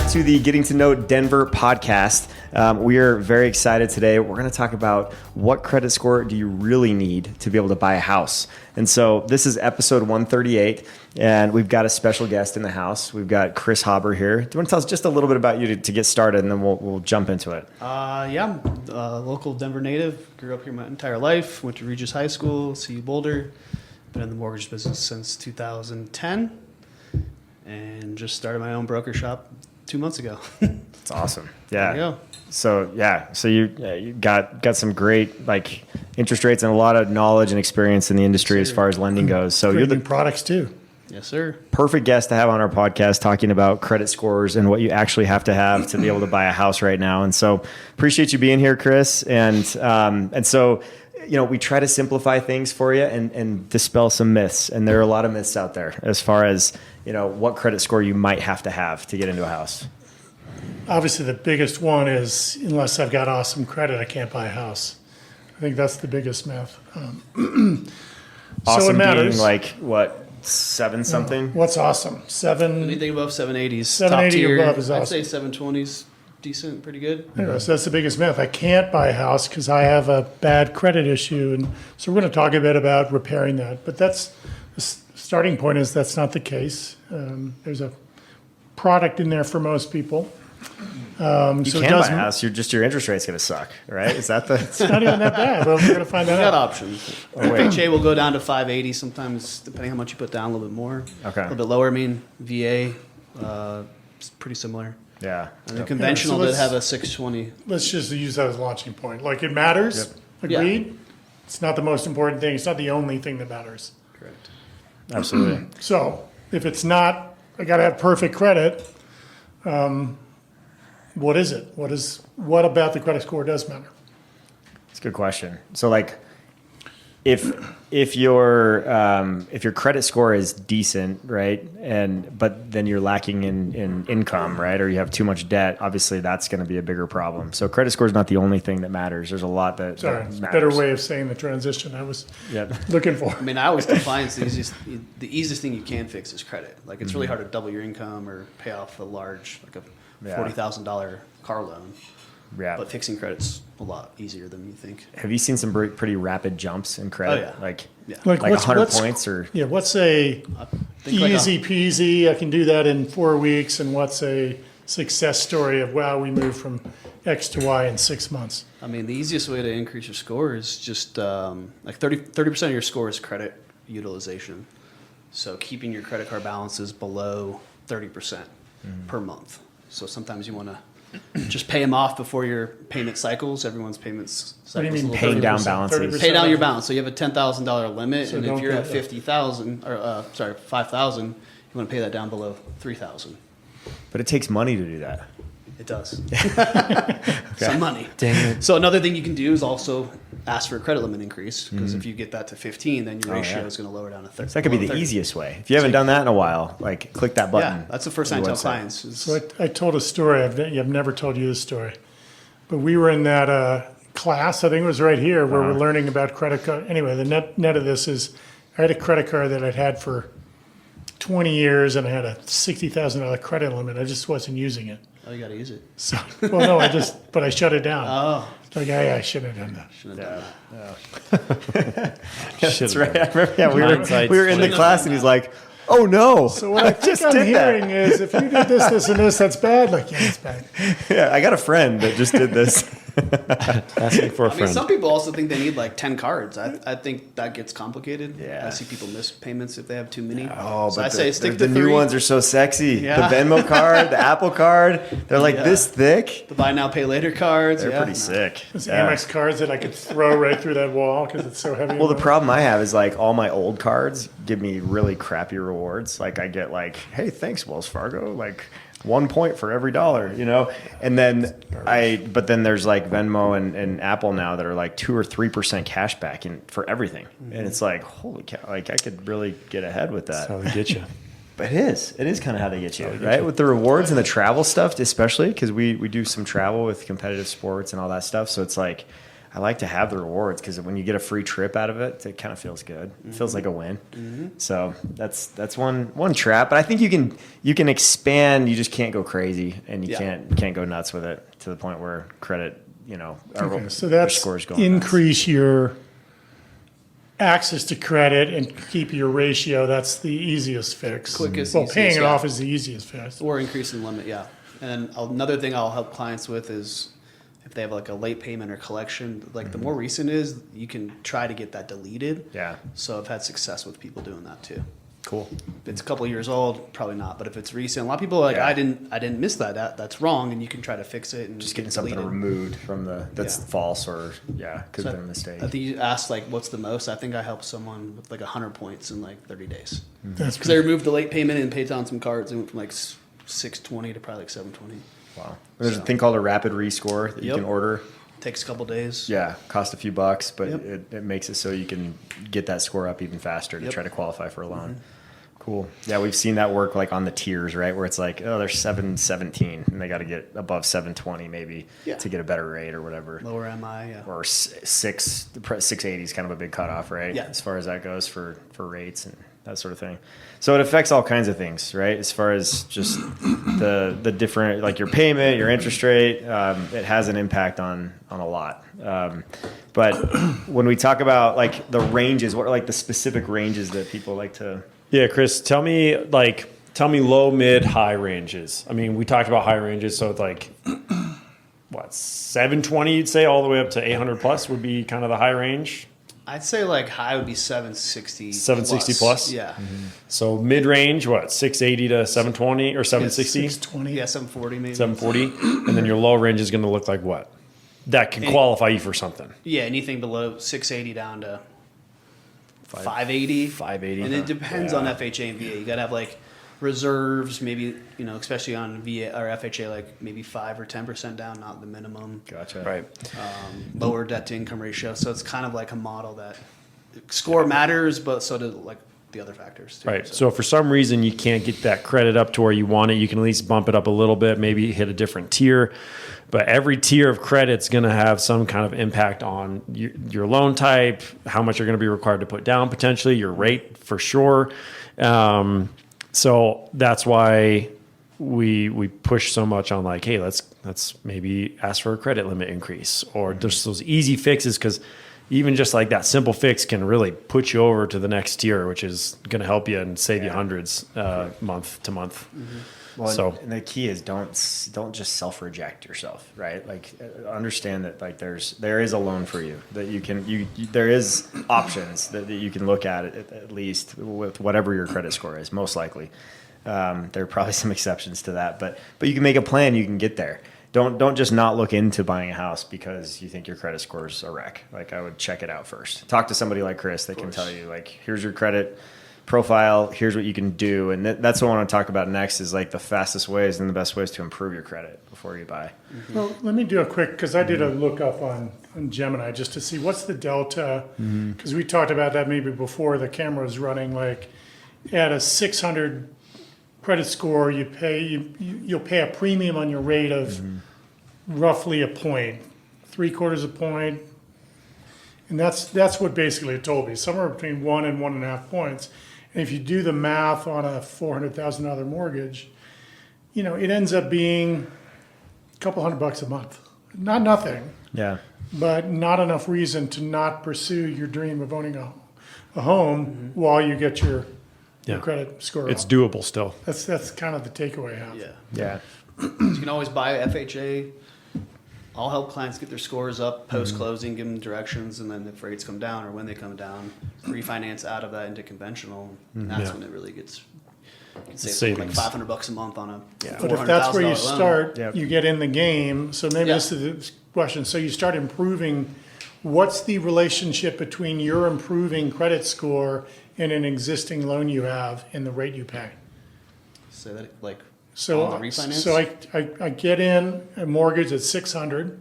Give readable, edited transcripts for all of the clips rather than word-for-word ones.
back to the Getting to Know Denver podcast. We are very excited today. We're going to talk about what credit score do you really need to be able to buy a house. And so this is episode 138, and we've got a special guest in the house. We've got Chris Hauber here. Do you want to tell us just a little bit about you to get started, and then we'll jump into it? I'm a local Denver native. Grew up here my entire life. Went to Regis High School, CU Boulder. Been in the mortgage business since 2010. And just started my own broker shop 2 months ago. That's awesome. Yeah. There you go. So you got some great like interest rates and a lot of knowledge and experience in the industry as far as lending goes. So you're the products too. Yes, sir. Perfect guest to have on our podcast talking about credit scores and what you actually have to be able to buy a house right now. And so appreciate you being here, Chris. And so we try to simplify things for you and dispel some myths. And there are a lot of myths out there as far as, what credit score you might have to get into a house. Obviously, the biggest one is unless I've got awesome credit, I can't buy a house. I think that's the biggest myth. Awesome so it matters. Being like, what, 7 something? What's awesome? 7. Anything above 780s. 780 above is awesome. I'd say 720s, decent, pretty good. Anyway, so that's the biggest myth. I can't buy a house because I have a bad credit issue. And so we're going to talk a bit about repairing that. But that's the starting point is that's not the case. There's a product in there for most people. You can buy a house. Your interest rate's going to suck, right? Is that the? It's not even that bad. Well, we're going to find that We got out. options. FHA will go down to 580 sometimes, depending how much you put down, a little bit more. Okay. A little bit lower. VA, it's pretty similar. Yeah. And the conventional so did have a 620. Let's just use that as a launching point. Like it matters. Yep. Agreed. Yeah. It's not the most important thing. It's not the only thing that matters. Correct. Absolutely. So if it's not, I got to have perfect credit. What is it? What about the credit score does matter? It's a good question. So like, if your credit score is decent, right, but then you're lacking in income, right, or you have too much debt, obviously that's going to be a bigger problem. So credit score is not the only thing that matters. There's a lot that matters. Better way of saying the transition I was looking for. I always define the easiest thing you can fix is credit. Like it's really hard to double your income or pay off a large, like a $40,000 car loan. Yeah. But fixing credit's a lot easier than you think. Have you seen some pretty rapid jumps in credit? Oh, yeah. Like Like 100 points or? Yeah, what's a easy peasy, I can do that in 4 weeks, and what's a success story of, wow, we moved from X to Y in 6 months? The easiest way to increase your score is just like 30% of your score is credit utilization. So keeping your credit card balances below 30% per month. So sometimes you want to just pay them off before your payment cycles. Everyone's payments cycles. What do you mean paying down 30%? balances? Pay down your balance. So you have a $10,000 limit, So and if don't you're pay at that. 50,000 or 5,000, you want to pay that down below 3,000. But it takes money to do that. It does. Okay. Some money. Dang it. So another thing you can do is also ask for a credit limit increase, because if you get that to 15, then your ratio is going to lower down to 30. So that could be the easiest way. If you haven't done that in a while, like click that button. Yeah, that's the first thing I tell clients. So I told a story. I've never told you this story. But we were in that class, I think it was right here, where we're learning about credit card. Anyway, the net of this is I had a credit card that I'd had for 20 years, and I had a $60,000 credit limit. I just wasn't using it. Oh, you got to use it. So, well, no, but I shut it down. Oh. Like, I shouldn't have done that. Shouldn't have done that. That's right. I remember, we were in the class, and he's like, "Oh no!" So what I think I'm hearing is, if you did this, this, and this, that's bad. Like, yeah, it's bad. Yeah, I got a friend that just did this. Asking for a friend. Some people also think they need like 10 cards. I think that gets complicated. Yeah. I see people miss payments if they have too many. Oh, so but I say stick to the new 3. ones are so sexy. Yeah. The Venmo card, the Apple card, they're like this thick. The buy now, pay later cards. They're pretty sick. It's Amex cards that I could throw right through that wall because it's so heavy. Well, the problem I have is like all my old cards give me really crappy rewards. Like I get like, hey, thanks, Wells Fargo. Like 1 point for every dollar, and then but then there's like Venmo and Apple now that are like 2 or 3% cash back for everything. And it's like, holy cow, like I could really get ahead with that. That's how they get you. But it is kind of how they get you, right? With the rewards and the travel stuff, especially because we do some travel with competitive sports and all that stuff. So it's like, I like to have the rewards because when you get a free trip out of it, it kind of feels good. It feels like a win. So that's one trap. But I think you can expand. You just can't go crazy, and you can't go nuts with it to the point where credit, Okay, so your that's scores going increase your access to credit and keep your ratio. That's the easiest fix. Quickest, Well, paying easiest, it yeah. off is the easiest fix. Or increasing limit, yeah. And another thing I'll help clients with is if they have like a late payment or collection, like the more recent is, you can try to get that deleted. Yeah. So I've had success with people doing that too. Cool. If it's a couple of years old, probably not. But if it's recent, a lot of people are like, Yeah. I didn't miss that. That's wrong, and you can try to fix it and Just get getting it something deleted. removed from that's Yeah. false or could So have been a mistake. I think you asked like, what's the most? I think I helped someone with like 100 points in like 30 days That's because they removed the late payment and paid down some cards and went from like 620 to probably like 720. Wow. There's a thing called a rapid rescore that you Yep. can order. Takes a couple days. Yeah, cost a few bucks, but Yep. it makes it so you can get that score up even faster to Yep. try to qualify for a loan. Cool. Yeah, we've seen that work like on the tiers, right? Where it's like, oh, they're 717 and they got to get above 720 maybe Yeah. to get a better rate or whatever. Lower MI, yeah. Or 680 is kind of a big cutoff, right? Yeah. As far as that goes for rates and that sort of thing. So it affects all kinds of things, right? As far as just the different, like your payment, your interest rate, it has an impact on a lot. But when we talk about like the ranges, what are like the specific ranges that people like to? Yeah, Chris, tell me low, mid, high ranges. I mean, we talked about high ranges, so it's like what 720, you'd say, all the way up to 800 plus would be kind of the high range. I'd say like high would be 760. 760 plus? Yeah. So mid range, what 680 to 720 or 760, 620. Yeah, 740 maybe. 740, and then your low range is going to look like what? That can qualify you for something. Yeah, anything below 680 down to 580. 580, And huh? it depends on FHA and VA. You got to have like reserves, maybe, especially on VA or FHA, like maybe 5 or 10% down, not the minimum. Gotcha. Right. Lower debt to income ratio. So it's kind of like a model that score matters, but so do like the other factors too. Right. So if for some reason you can't get that credit up to where you want it, you can at least bump it up a little bit, maybe hit a different tier. But every tier of credit's going to have some kind of impact on your loan type, how much you're going to be required to put down potentially, your rate for sure. So that's why we push so much on like, hey, let's maybe ask for a credit limit increase or just those easy fixes, because even just like that simple fix can really put you over to the next tier, which is going to help you and save you hundreds month to month. Well, So- and the key is don't just self-reject yourself, right? Like understand that like there is a loan for you that you can there is options that you can look at least with whatever your credit score is, most likely. There are probably some exceptions to that, but you can make a plan. You can get there. Don't just not look into buying a house because you think your credit score is a wreck. Like I would check it out first. Talk to somebody like Chris that can tell you like, here's your credit profile, here's what you can do. And that's what I want to talk about next is like the fastest ways and the best ways to improve your credit before you buy. Well, let me do a quick, because I did a lookup on Gemini just to see what's the delta, because we talked about that maybe before the camera was running. Like at a 600 credit score, you'll pay a premium on your rate of roughly a point, 3/4 a point, and that's what basically it told me, somewhere between 1 and 1.5 points. And if you do the math on a $400,000 mortgage, it ends up being a couple $100 a month. Not nothing, Yeah. but not enough reason to not pursue your dream of owning a home while you get your credit score It's up. doable still. That's kind of the takeaway I have. Yeah. Yeah. You can always buy FHA. I'll help clients get their scores up post-closing, give them directions, and then if rates come down or when they come down, refinance out of that into conventional. And that's when it really gets you can save like Savings. $500 a month on a But if that's where you $400,000 loan. start, Yep. you get in the game. So maybe Yeah. this is the question. So you start improving. What's the relationship between your improving credit score and an existing loan you have and the rate you pay? So that like So, on the refinance? so I get in a mortgage at 600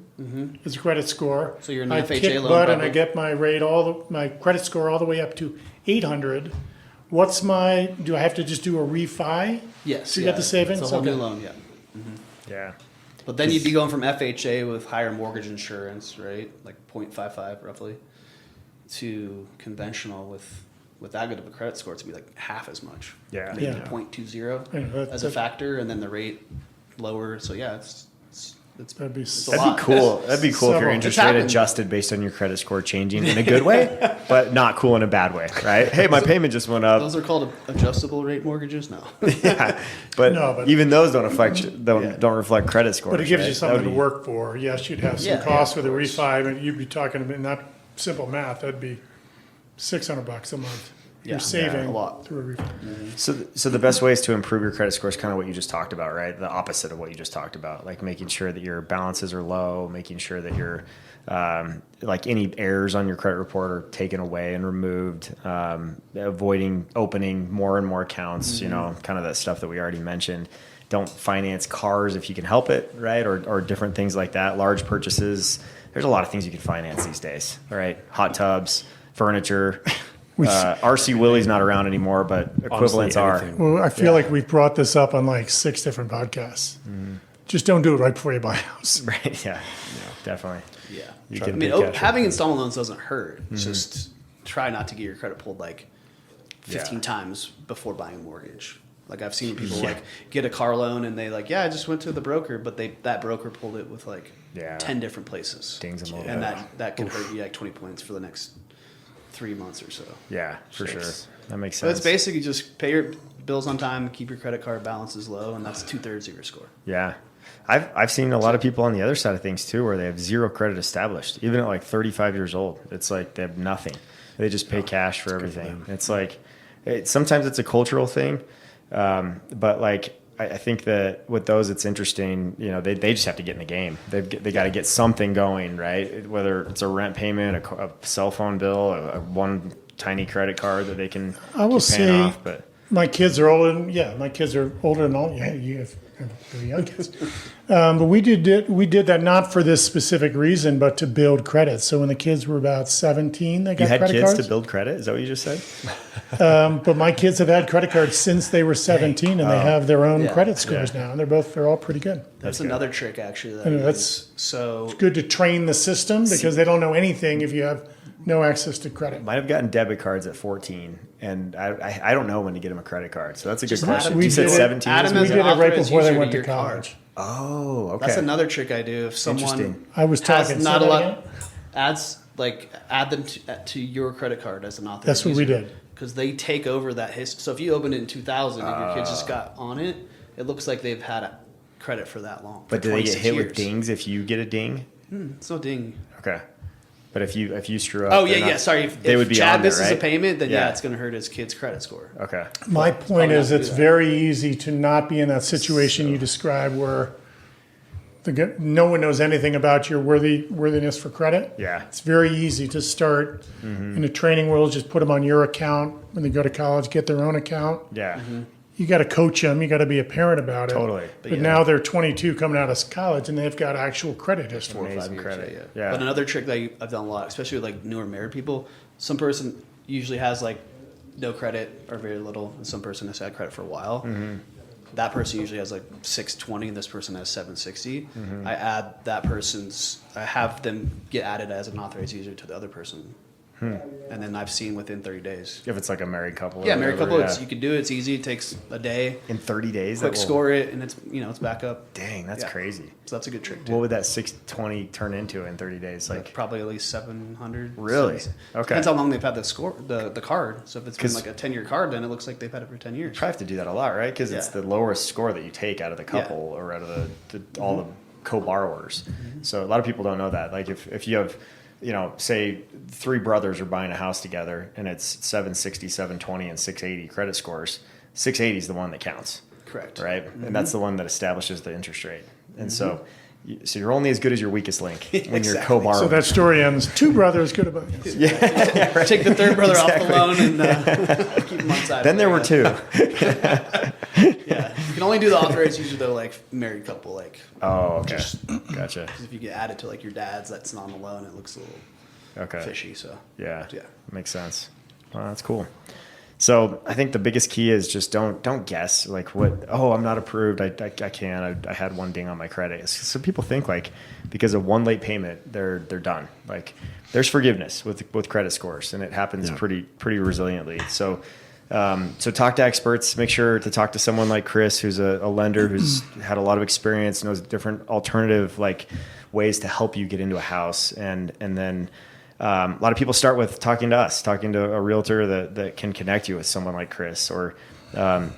is a credit score. So you're in I the FHA kick loan butt and I probably. get my rate my credit score all the way up to 800. Do I have to just do a refi? yes, to get the savings? It's a whole new Okay. loan, yeah. Yeah. But then you'd be going from FHA with higher mortgage insurance, right? Like 0.55 roughly, to conventional with that good of a credit score, it's gonna be like half as much. Yeah. Maybe Yeah. 0.20 Yeah, as a factor, and then the rate lower. So yeah, That'd be it's a That'd lot. be cool. That'd be cool if your Several. interest It's rate happened. adjusted based on your credit score changing in a good way, but not cool in a bad way, right? Hey, my payment just went up. Those are called adjustable rate mortgages. No. Yeah, but, No, but- even those don't don't reflect credit scores. But it gives right? you That something would to be- work for. Yes, you'd have some Yeah, costs yeah, with a of course. refi, but you'd be talking about not simple math. That'd be $600 a month. Yeah. You're saving a lot. through a refi. So the best ways to improve your credit score is kind of what you just talked about, right? The opposite of what you just talked about, like making sure that your balances are low, making sure that your like any errors on your credit report are taken away and removed, avoiding opening more and more accounts, you know, kind of that stuff that we already mentioned. Don't finance cars if you can help it, right? Or different things like that. Large purchases. There's a lot of things you can finance these days, all right? Hot tubs, furniture. RC Willie's not around anymore, but equivalents are. anything. Well, I feel like we've brought this up on like 6 different podcasts. Just don't do it right before you buy a house. Right, yeah, definitely. Yeah. You I can mean, pay cash having installment loans doesn't hurt. It's just try not to get your credit pulled like 15 Yeah. times before buying a mortgage. Like I've seen people like get a car loan and they like, yeah, I just went to the broker, but that broker pulled it with like Yeah. 10 different places. Dings them all And up. that can hurt you like 20 points for the next 3 months or so. Yeah, for sure. That makes So sense. it's basically just pay your bills on time, keep your credit card balances low, and that's 2/3 of your score. Yeah. I've seen a lot of people on the other side of things too, where they have zero credit established, even at like 35 years old. It's like they have nothing. They just pay cash for everything. It's like, sometimes it's a cultural thing. But like, I think that with those, it's interesting, you know, they just have to get in the game. They got to get something going, right? Whether it's a rent payment, a cell phone bill, a one tiny credit card that they can I will keep paying say- off. But My kids are older. My kids are older than all. Yeah, you have really young kids. But we did that not for this specific reason, but to build credit. So when the kids were about 17, they you got had credit kids cards. to build credit? Is that what you just said? But my kids have had credit cards since they were 17, and they have their own Yeah. credit scores now, and they're all pretty good. That's another trick actually. That I know, I that's- use. So Good to train the system because they don't know anything if you have no access to credit. Might have gotten debit cards at 14, and I don't know when to get them a credit card. So that's a good Just question. add 'em- You said we did it- 17? add 'em We as did an it right authorized before they user went to your card. college. Oh, okay. That's another trick I do. If someone Interesting. I was has talking. not say a that lot, again? add them to your credit card as an authorized. That's what we did. Because they take over that history. So if you open it in 2000 and your kids just got on it, it looks like they've had a credit for that long. But for do they get 26 hit years. with dings if you get a ding? It's no ding. Okay. But if you screw up, Oh they're yeah, not- yeah. Sorry, they if would be Chad on there, misses a right? payment, then yeah, Yeah. it's going to hurt his kid's credit score. Okay. My point probably is, not to it's do that. very easy to not be in that situation you describe where no one knows anything about your worthiness for credit. Yeah. It's very easy to start in the training world, just put them on your account. When they go to college, get their own account. Yeah. You got to coach them. You got to be a parent about it. Totally. But now they're 22 coming out of college and they've got actual credit history. 4 or 5 Amazing years, credit. yeah. Yeah. But another trick that I've done a lot, especially with like newer married people, some person usually has like no credit or very little, and some person has had credit for a while. Mm-hmm. That person usually has like 620, and this person has 760. Mm-hmm. I have them get added as an authorized user to the other person. And then I've seen within 30 days. If it's like a married couple. or Yeah, married whatever, couple, you can do it. It's easy. It takes a day. in 30 days. Quick that will- score it, and it's back up. Dang, that's Yeah. crazy. So that's a good trick too. What would that 620 turn into in 30 days? Like, Probably at least 700. Really? So Okay. Depends how long they've had the score, the card. So if it's been 'Cause- like a 10-year card, then it looks like they've had it for 10 years. probably have to do that a lot, right? Because it's Yeah. the lowest score that you take out of the couple or out of all the co-borrowers. So a lot of people don't know that. Like if you have, say 3 brothers are buying a house together and it's 760, 720, and 680 credit scores, 680 is the one that counts, Correct. right? And that's the one that establishes the interest rate. And so you're only as good as your weakest link when you're Exactly. co-borrowing. So that story ends. 2 brothers could have. Take the third brother off the loan and keep him on side. Then there were 2. Yeah, you can only do the authorized user though, like married couple. Like Oh, okay. Gotcha. if you get added to like your dad's, that's not on the loan. It looks a little Okay. fishy. So Yeah. Yeah. Makes sense. Well, that's cool. So I think the biggest key is just don't guess like what, oh, I'm not approved. I can't. I had one ding on my credit. So people think like because of one late payment, they're done. Like there's forgiveness with credit scores, and it happens pretty resiliently. So so talk to experts. Make sure to talk to someone like Chris, who's a lender who's had a lot of experience, knows different alternative like ways to help you get into a house, and then. A lot of people start with talking to us, talking to a realtor that can connect you with someone like Chris, or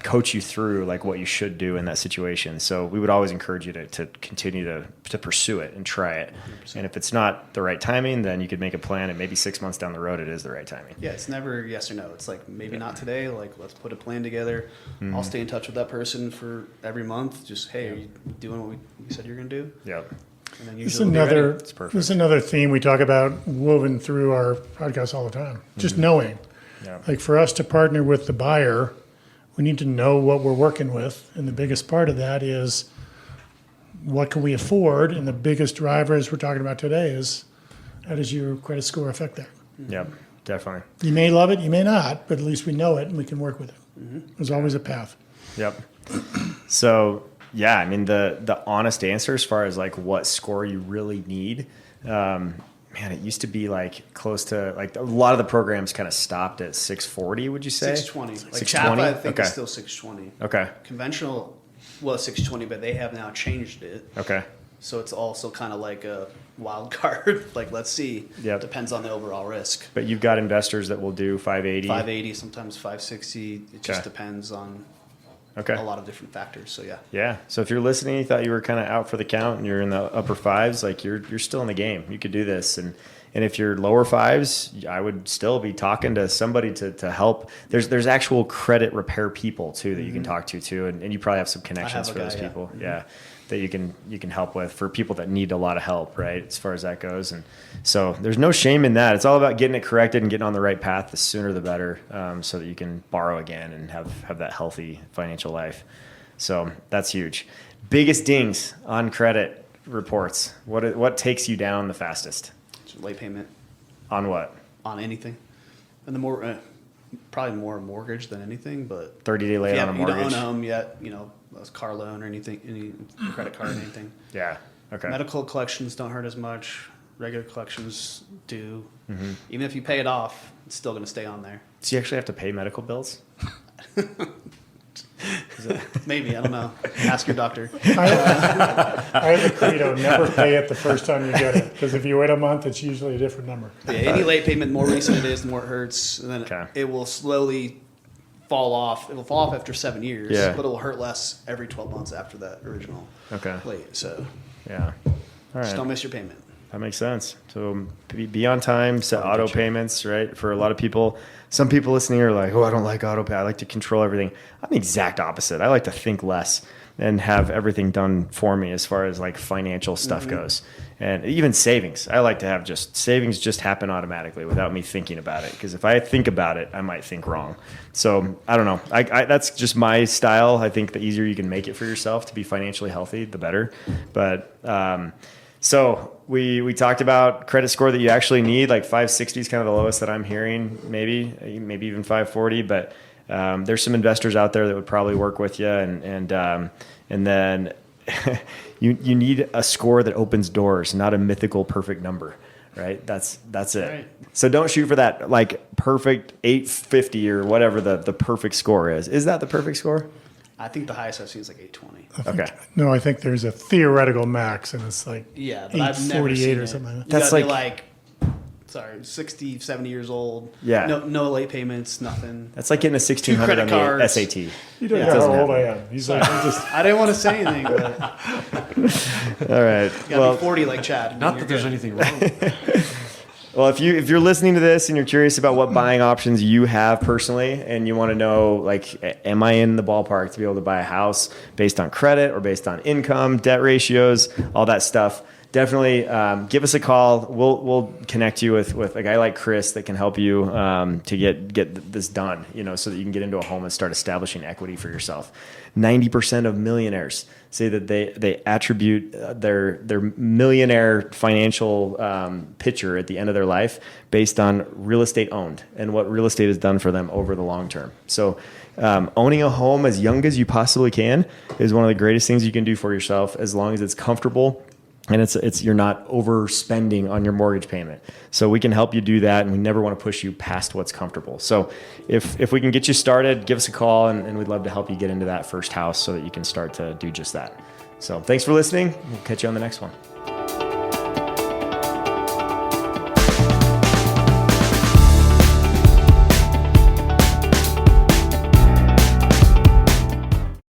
coach you through like what you should do in that situation. So we would always encourage you to continue to pursue it and try it. 100%. And if it's not the right timing, then you could make a plan, and maybe 6 months down the road, it is the right timing. Yeah, it's never yes or no. It's like maybe not today. Like let's put a plan together. I'll stay in touch with that person for every month. Just hey, are you doing what we said you're going to do? Yep. And then This is usually this is another theme we talk about woven through our podcast all the time. Just knowing. Yeah. Like for us to partner with the buyer, we need to know what we're working with. And the biggest part of that is what can we afford? And the biggest driver, as we're talking about today, is how does your credit score affect that? Yep, definitely. You may love it, you may not, but at least we know it and we can work with it. There's always a path. Yep. So yeah, I mean the honest answer as far as like what score you really need, man, it used to be like close to like a lot of the programs kind of stopped at 640. Would you say 620? Like 620? Chapa, I think Okay. is still 620. Okay. Conventional was 620, but they have now changed it. Okay. So it's also kind of like a wild card. Like let's see. Yep. Depends on the overall risk. But you've got investors that will do 580. 580, sometimes 560. It just Okay. depends on Okay. a lot of different factors. So yeah. Yeah. So if you're listening, you thought you were kind of out for the count and you're in the upper fives, like you're still in the game. You could do this. And if you're lower fives, I would still be talking to somebody to help. There's actual credit repair people too that you can talk to too. And you probably have some connections for those people. Yeah. That you can help with for people that need a lot of help, right? As far as that goes. And so there's no shame in that. It's all about getting it corrected and getting on the right path. The sooner the better, so that you can borrow again and have that healthy financial life. So that's huge. Biggest dings on credit reports. What takes you down the fastest? Late payment On what? on anything. And the more, probably more a mortgage than anything, but 30-day late on a you mortgage. don't own a home yet, a car loan or anything, any credit card or anything. Yeah. Okay. Medical collections don't hurt as much. Regular collections do. Mm-hmm. Even if you pay it off, it's still going to stay on there. So you actually have to pay medical bills? Maybe, I don't know. Ask your doctor. I have a credo, never pay it the first time you get it. Because if you wait a month, it's usually a different number. Yeah, any late payment, the more recent it is, the more it hurts. And then Okay. it will slowly fall off. It will fall off after 7 years, Yeah. but it will hurt less every 12 months after that original Okay. late. So Yeah. All just right. don't miss your payment. That makes sense. So be on time, set auto payments, right? For a lot of people, some people listening are like, oh, I don't like auto pay. I like to control everything. I'm the exact opposite. I like to think less and have everything done for me as far as like financial stuff goes. And even savings. I like to have savings just happen automatically without me thinking about it. Because if I think about it, I might think wrong. So I don't know. That's just my style. I think the easier you can make it for yourself to be financially healthy, the better. But, so we talked about credit score that you actually need, like 560 is kind of the lowest that I'm hearing, maybe even 540. But there's some investors out there that would probably work with you, and then you need a score that opens doors, not a mythical perfect number, right? That's it. Right. So don't shoot for that like perfect 850 or whatever the perfect score is. Is that the perfect score? I think the highest I've seen is like 820. Okay. No, I think there's a theoretical max, and it's like Yeah, but I've never 848 seen or it. something like that. You That's gotta be like- 60, 70 years old. Yeah. No late payments, nothing. That's like getting a 1600 credit on the cards. SAT. You don't Yeah. know Doesn't how old happen. I am. He's like, I'm just, I didn't want to say anything, but All right. you gotta be 40 like Chad. Not that there's anything wrong with it. Well, if you're listening to this and you're curious about what buying options you have personally, and you want to know, like, am I in the ballpark to be able to buy a house based on credit or based on income, debt ratios, all that stuff, definitely give us a call. We'll connect you with a guy like Chris that can help you to get this done, so that you can get into a home and start establishing equity for yourself. 90% of millionaires say that they attribute their millionaire financial picture at the end of their life based on real estate owned and what real estate has done for them over the long term. So owning a home as young as you possibly can is one of the greatest things you can do for yourself, as long as it's comfortable and it's you're not overspending on your mortgage payment. So we can help you do that, and we never want to push you past what's comfortable. So if we can get you started, give us a call, and we'd love to help you get into that first house so that you can start to do just that. So thanks for listening. We'll catch you on the next one.